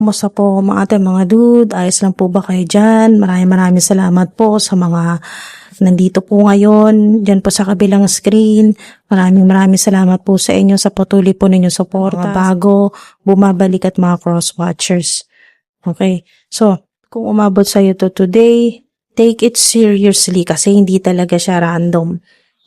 Kumusta po mga ate, mga dude? Ayos lang po ba kayo dyan? Maraming salamat po sa mga nandito po ngayon, dyan po sa kabilang screen. Maraming salamat po sa inyo sa patuloy po ninyo support. Mga bago, bumabalik at mga cross-watchers. Okay, so kung umabot sa iyo to today, take it seriously kasi hindi talaga siya random.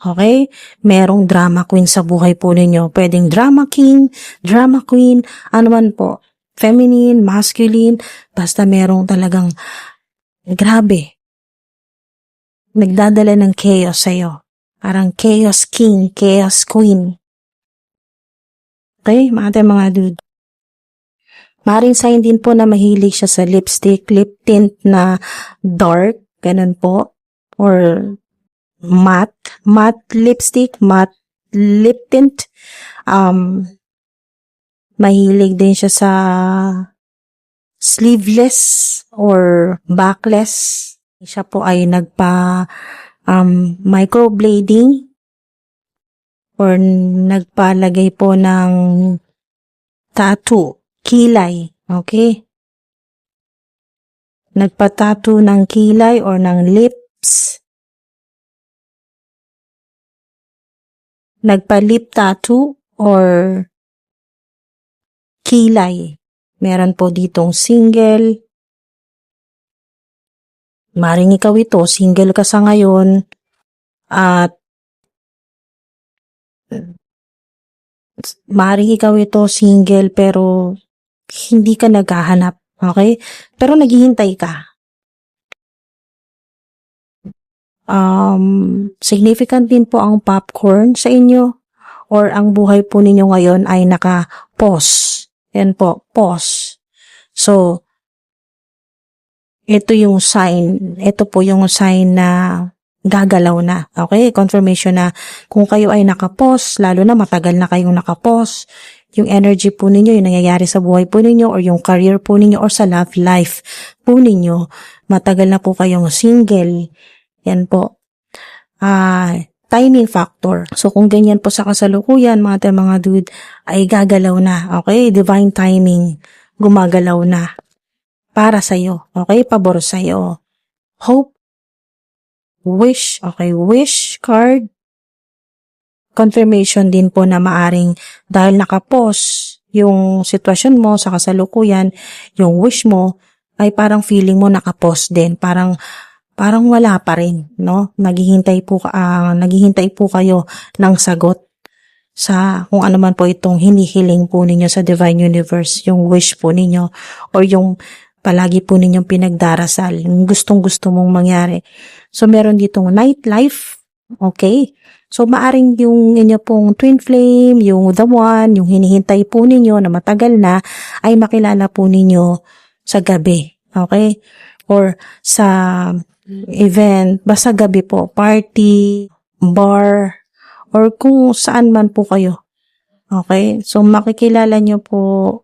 Okay? Merong drama queen sa buhay po ninyo. Pwedeng drama king, drama queen, ano man po. Feminine, masculine, basta merong talagang grabe. Nagdadala ng chaos sa'yo. Parang chaos king, chaos queen. Okay, mga dude. Maring sign din po na mahilig siya sa lipstick, lip tint na dark, ganun po. Or matte lipstick, matte lip tint. Mahilig din siya sa sleeveless or backless. Siya po ay microblading or nagpalagay po ng tattoo, kilay, okay? Nagpa-tattoo ng kilay or ng lips. Nagpa-lip tattoo or kilay. Meron po ditong single. Maring ikaw ito, single ka sa ngayon. At maring ikaw ito, single pero hindi ka naghahanap. Okay? Pero naghihintay ka. Significant din po ang popcorn sa inyo or ang buhay po ninyo ngayon ay naka-pause. Yan po, pause. So, ito po yung sign na gagalaw na. Okay? Confirmation na kung kayo ay naka-pause, lalo na matagal na kayong naka-pause, yung energy po ninyo, yung nangyayari sa buhay po ninyo or yung career po ninyo or sa love life po ninyo, matagal na po kayong single. Yan po. Timing factor. So, kung ganyan po sa kasalukuyan, mga dude, ay gagalaw na. Okay? Divine timing. Gumagalaw na. Para sa'yo. Okay? Pabor sa'yo. Hope. Wish. Okay? Wish card. Confirmation din po na maaring dahil nakapos yung sitwasyon mo sa kasalukuyan, yung wish mo, ay parang feeling mo nakapos din. Parang wala pa rin, no? Naghihintay po kayo ng sagot sa kung ano man po itong hinihiling po ninyo sa Divine Universe, yung wish po ninyo or yung palagi po ninyong pinagdarasal, yung gustong-gusto mong mangyari. So, meron ditong nightlife, okay? So, maaring yung inyo pong twin flame, yung the one, yung hinihintay po ninyo na matagal na, ay makilala po ninyo sa gabi, okay? Or sa event, basta gabi po, party, bar, or kung saan man po kayo. Okay? So, makikilala nyo po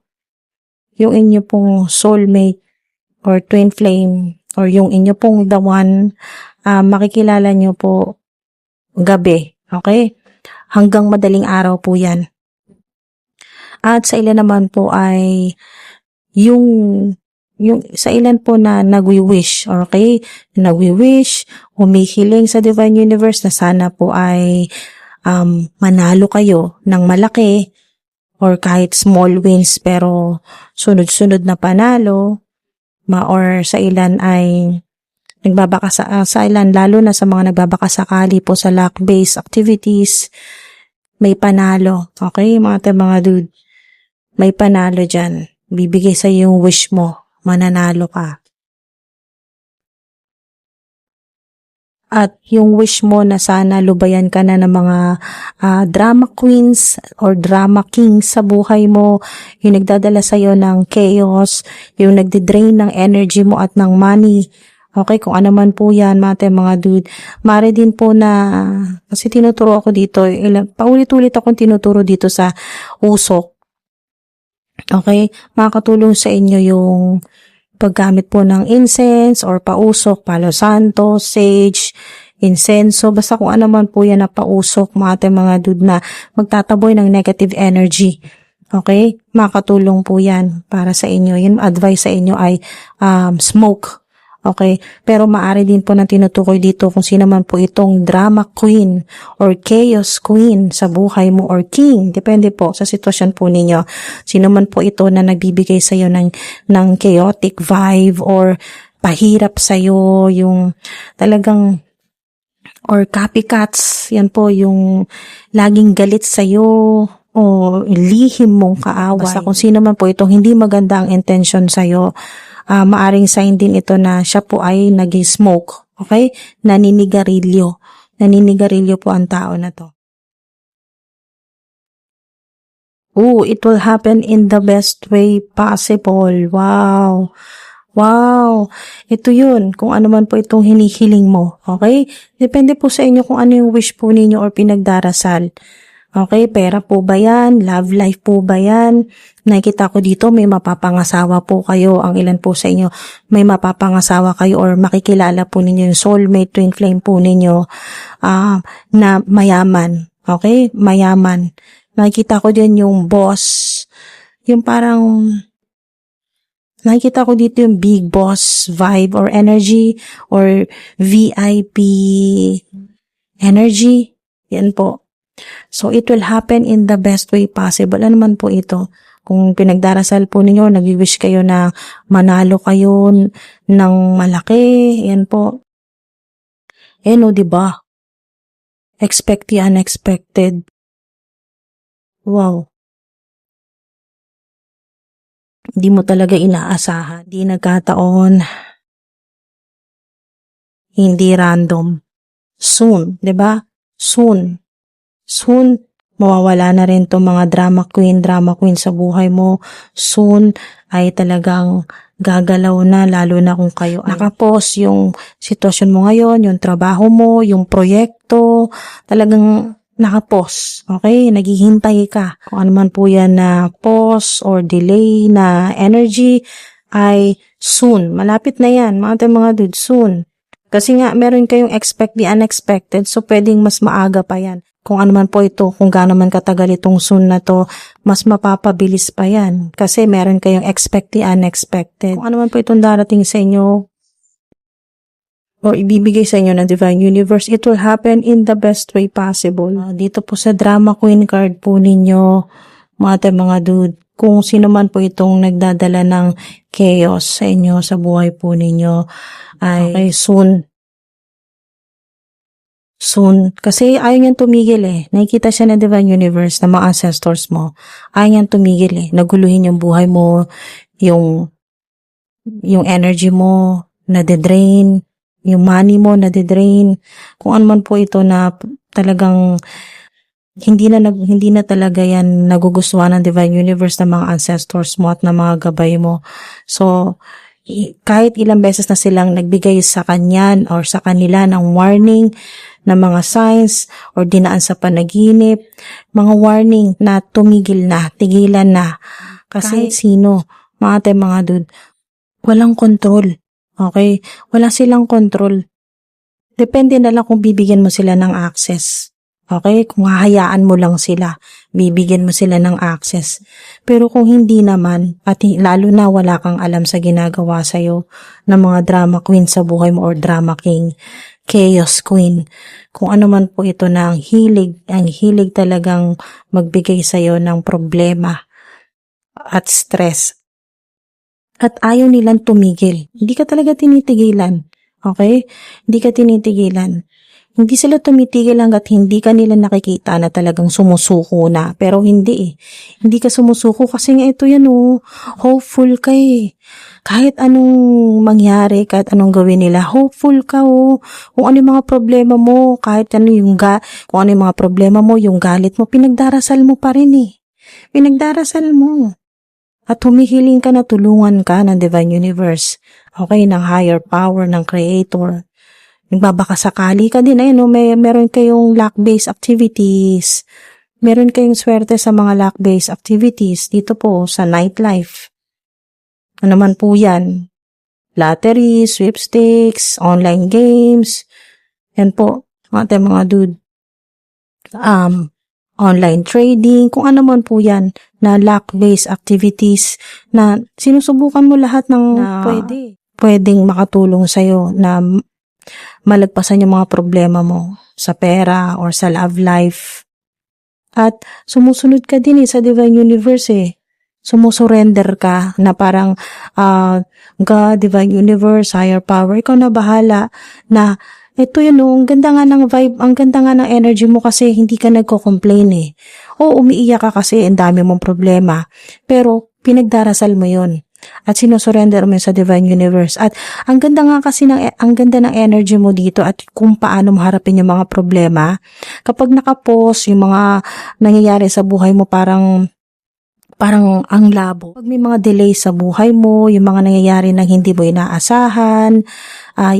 yung inyo pong soulmate or twin flame or yung inyo pong the one, makikilala nyo po gabi. Okay? Hanggang madaling araw po yan. At sa ilan naman po ay yung sa ilan po na nagwi-wish, okay? Nagwi-wish, humihiling sa Divine Universe na sana po ay manalo kayo ng malaki or kahit small wins pero sunod-sunod na panalo or sa ilan ay sa ilan lalo na sa mga nagbabakasakali po sa luck-based activities may panalo, okay? Mga dude, may panalo dyan. Bibigay sa yung wish mo. Mananalo ka. At yung wish mo na sana lubayan ka na ng mga drama queens or drama kings sa buhay mo, yung nagdadala sa'yo ng chaos, yung nagdidrain ng energy mo at ng money. Okay, kung ano man po yan, mga dude. Mare din po na, kasi tinuturo ako dito, paulit-ulit akong tinuturo dito sa usok. Okay, makakatulong sa inyo yung paggamit po ng incense or pausok, palo santo, sage, insenso, basta kung ano man po yan na pausok, mga dude na magtataboy ng negative energy. Okay? Makatulong po yan para sa inyo. Yung advice sa inyo ay smoke. Okay? Pero maaari din po na tinutukoy dito kung sino man po itong drama queen or chaos queen sa buhay mo or king. Depende po sa sitwasyon po ninyo. Sino man po ito na nagbibigay sa iyo ng chaotic vibe or pahirap sa iyo, yung talagang or copycats, yan po yung laging galit sa iyo o lihim mong kaaway. Basta kung sino man po itong hindi maganda ang intention sa iyo, maaring sign din ito na siya po ay nag-smoke, okay? Naninigarilyo. Naninigarilyo po ang tao na to. It will happen in the best way possible. Wow. Wow. Ito yun. Kung ano man po itong hinihiling mo. Okay? Depende po sa inyo kung ano yung wish po ninyo or pinagdarasal. Okay, pera po ba yan? Love life po ba yan? Nakikita ko dito may mapapangasawa po kayo. Ang ilan po sa inyo may mapapangasawa kayo or makikilala po ninyo yung soulmate, twin flame po ninyo na mayaman. Okay? Mayaman. Nakikita ko din yung boss. Yung parang nakikita ko dito yung big boss vibe or energy or VIP energy. Yan po. So, it will happen in the best way possible. Ano man po ito? Kung pinagdarasal po ninyo, nag-wish kayo na manalo kayo ng malaki, yan po. No, diba? Expect the unexpected. Wow. Hindi mo talaga inaasahan. Hindi nagkataon. Hindi random. Soon, diba? Soon. Soon, mawawala na rin to mga drama queen sa buhay mo. Soon, ay talagang gagalaw na, lalo na kung kayo nakapos yung sitwasyon mo ngayon, yung trabaho mo, yung proyekto, talagang nakapos. Okay? Naghihintay ka. Kung ano man po yan na pause or delay na energy, ay soon. Malapit na yan, mga dude, soon. Kasi nga, meron kayong expect the unexpected, so pwedeng mas maaga pa yan. Kung ano man po ito, kung gaano man katagal itong soon na to, mas mapapabilis pa yan. Kasi meron kayong expect the unexpected. Kung ano man po itong darating sa inyo, o ibibigay sa inyo ng Divine Universe, it will happen in the best way possible. Dito po sa Drama Queen card po ninyo, mga dude, kung sino man po itong nagdadala ng chaos sa inyo, sa buhay po ninyo, ay soon. Kasi ayaw niyang tumigil eh. Nakikita siya ng Divine Universe na mga ancestors mo. Ayaw niyang tumigil eh. Naguluhin yung buhay mo, yung energy mo, nade-drain, yung money mo, nade-drain. Kung ano man po ito na talagang hindi na talaga yan nagugustuhan ng Divine Universe ng mga ancestors mo at ng mga gabay mo. So, kahit ilang beses na silang nagbigay sa kanya or sa kanila ng warning, na mga signs or dinaan sa panaginip, mga warning na tumigil na, tigilan na. Kasi kahit sino, mga dude, walang control. Okay? Wala silang control. Depende na lang kung bibigyan mo sila ng access. Okay? Kung hahayaan mo lang sila, bibigyan mo sila ng access. Pero kung hindi naman, at lalo na wala kang alam sa ginagawa sa'yo ng mga drama queen sa buhay mo or drama king, chaos queen, kung ano man po ito na ang hilig talagang magbigay sa'yo ng problema at stress. At ayaw nilang tumigil. Hindi ka talaga tinitigilan. Okay? Hindi ka tinitigilan. Hindi sila tumitigil hanggat hindi ka nila nakikita na talagang sumusuko na. Pero hindi eh. Hindi ka sumusuko kasi nga ito yan oh. Hopeful ka eh. Kahit anong mangyari, kahit anong gawin nila, hopeful ka oh. Kung ano yung mga problema mo, kahit ano kung ano yung mga problema mo, yung galit mo, pinagdarasal mo pa rin eh. Pinagdarasal mo. At humihiling ka na tulungan ka ng Divine Universe. Okay, ng higher power, ng Creator. Nagbabakasakali ka din. Ayun, meron kayong luck-based activities. Meron kayong swerte sa mga luck-based activities dito po sa nightlife. Ano man po yan? Lottery, sweepstakes, online games. Yan po, mga dude. Online trading, kung ano man po yan na luck-based activities na sinusubukan mo lahat ng pwedeng makatulong sa'yo na malagpasan yung mga problema mo sa pera or sa love life. At sumusunod ka din sa Divine Universe sumusurrender ka na parang God, Divine Universe, Higher Power, ikaw na bahala na ito yun, ang ganda nga ng vibe, ang ganda nga ng energy mo kasi hindi ka nagko-complain O umiiyak ka kasi ang dami mong problema. Pero pinagdarasal mo yun. At sinusurrender mo yun sa Divine Universe. At ang ganda nga kasi ang ganda ng energy mo dito at kung paano mo harapin yung mga problema. Kapag nakapos, yung mga nangyayari sa buhay mo parang ang labo. Pag may mga delay sa buhay mo, yung mga nangyayari na hindi mo inaasahan,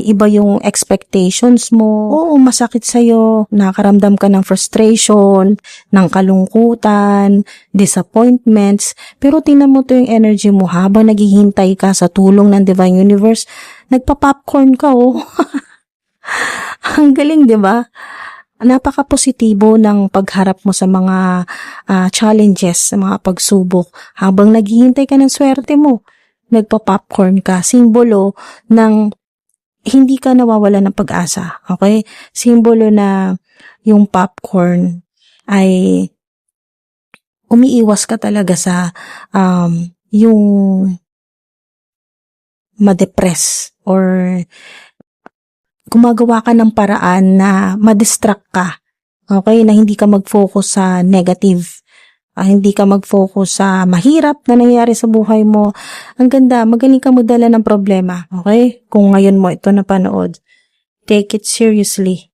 iba yung expectations mo. Oo, masakit sa'yo. Nakakaramdam ka ng frustration, ng kalungkutan, disappointments. Pero tingnan mo to yung energy mo habang naghihintay ka sa tulong ng Divine Universe. Nagpa-popcorn ka, Ang galing, di ba? Napaka-positibo ng pagharap mo sa mga challenges, sa mga pagsubok. Habang naghihintay ka ng swerte mo, nagpa-popcorn ka. Simbolo ng hindi ka nawawala ng pag-asa. Okay? Simbolo na yung popcorn ay umiiwas ka talaga sa yung ma-depress or gumagawa ka ng paraan na ma-distract ka. Okay? Na hindi ka mag-focus sa negative. Hindi ka mag-focus sa mahirap na nangyayari sa buhay mo. Ang ganda, magaling ka magdala ng problema. Okay? Kung ngayon mo ito napanood, take it seriously.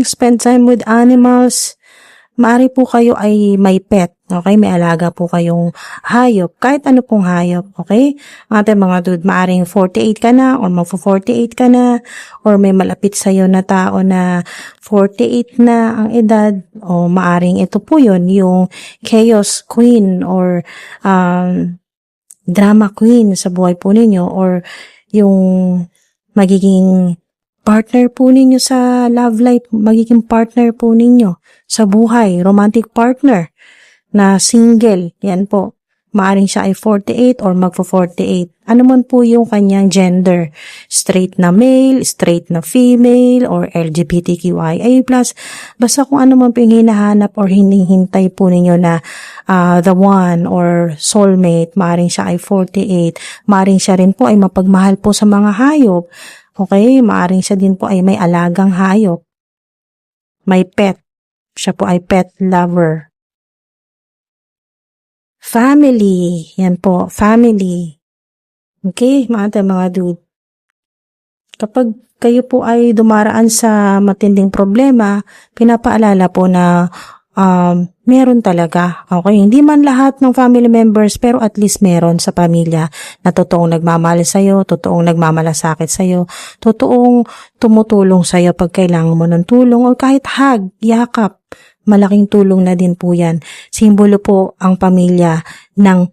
Spend time with animals. Maari po kayo ay may pet. Okay? May alaga po kayong hayop. Kahit ano pong hayop. Okay? Ating mga dude, maaring 48 ka na or magpo-48 ka na or may malapit sa'yo na tao na 48 na ang edad o maaring ito po yun, yung chaos queen or drama queen sa buhay po ninyo or yung magiging partner po ninyo sa love life, magiging partner po ninyo sa buhay, romantic partner na single, yan po. Maaring siya ay 48 or magpo-48. Ano man po yung kanyang gender, straight na male, straight na female, or LGBTQIA+. Basta kung ano man po yung hinahanap or hinihintay po ninyo na the one or soulmate, maaring siya ay 48. Maaring siya rin po ay mapagmahal po sa mga hayop. Okay, maaring siya din po ay may alagang hayop. May pet. Siya po ay pet lover. Family. Yan po, family. Okay, mga dude. Kapag kayo po ay dumaraan sa matinding problema, pinapaalala po na meron talaga. Okay, hindi man lahat ng family members, pero at least meron sa pamilya na totoong nagmamahal sa'yo, totoong nagmamalasakit sa'yo, totoong tumutulong sa'yo pag kailangan mo ng tulong o kahit hug, yakap. Malaking tulong na din po yan. Simbolo po ang pamilya ng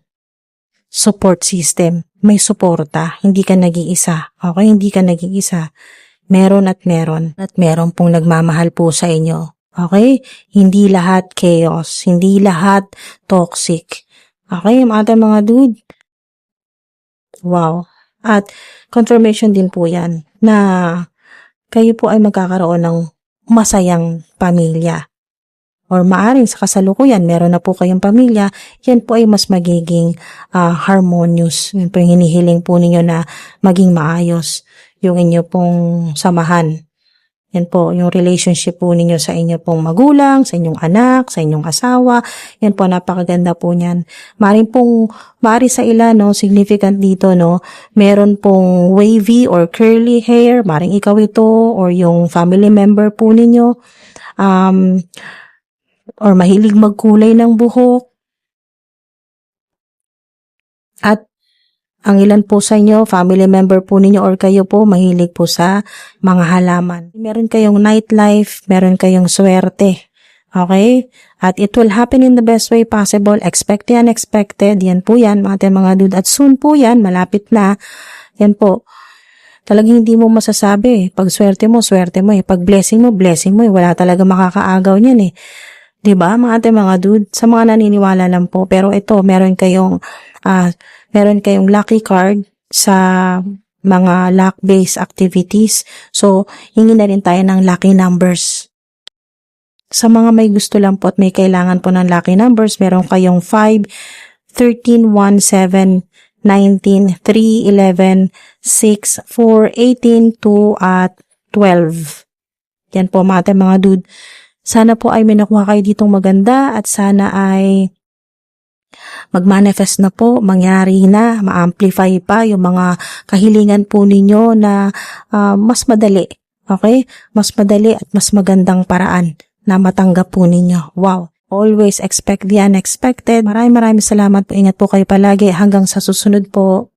support system. May suporta. Hindi ka nag-iisa. Okay? Hindi ka nag-iisa. Meron at meron. At meron pong nagmamahal po sa inyo. Okay? Hindi lahat chaos. Hindi lahat toxic. Okay? Mga dude. Wow. At confirmation din po yan na kayo po ay magkakaroon ng masayang pamilya. Or maaring sa kasalukuyan, meron na po kayong pamilya, yan po ay mas magiging harmonious. Yan po yung hinihiling po ninyo na maging maayos yung inyo pong samahan. Yan po, yung relationship po ninyo sa inyo pong magulang, sa inyong anak, sa inyong asawa. Yan po, napakaganda po niyan. Maaari sa ilan, significant dito, meron pong wavy or curly hair, maaring ikaw ito, or yung family member po ninyo. Or mahilig magkulay ng buhok. At ang ilan po sa inyo, family member po ninyo or kayo po, mahilig po sa mga halaman. Meron kayong nightlife, meron kayong swerte. Okay? At it will happen in the best way possible. Expect the unexpected. Yan po yan, mga dude. At soon po yan, malapit na. Yan po. Talagang hindi mo masasabi. Pag swerte mo, swerte mo. Pag blessing mo, blessing mo. Wala talaga makakaagaw niyan . 'Di ba mga ate, mga dude? Sa mga naniniwala lang po. Pero ito, meron kayong lucky card sa mga luck-based activities. So, hingi na rin tayo ng lucky numbers. Sa mga may gusto lang po at may kailangan po ng lucky numbers, meron kayong 5, 13, 1, 7, 19, 3, 11, 6, 4, 18, 2, at 12. Yan po mga ate, mga dude. Sana po ay may nakuha kayo ditong maganda at sana ay mag-manifest na po, mangyari na, ma-amplify pa yung mga kahilingan po ninyo na mas madali. Okay? Mas madali at mas magandang paraan na matanggap po ninyo. Wow! Always expect the unexpected. Maraming salamat po. Ingat po kayo palagi. Hanggang sa susunod po.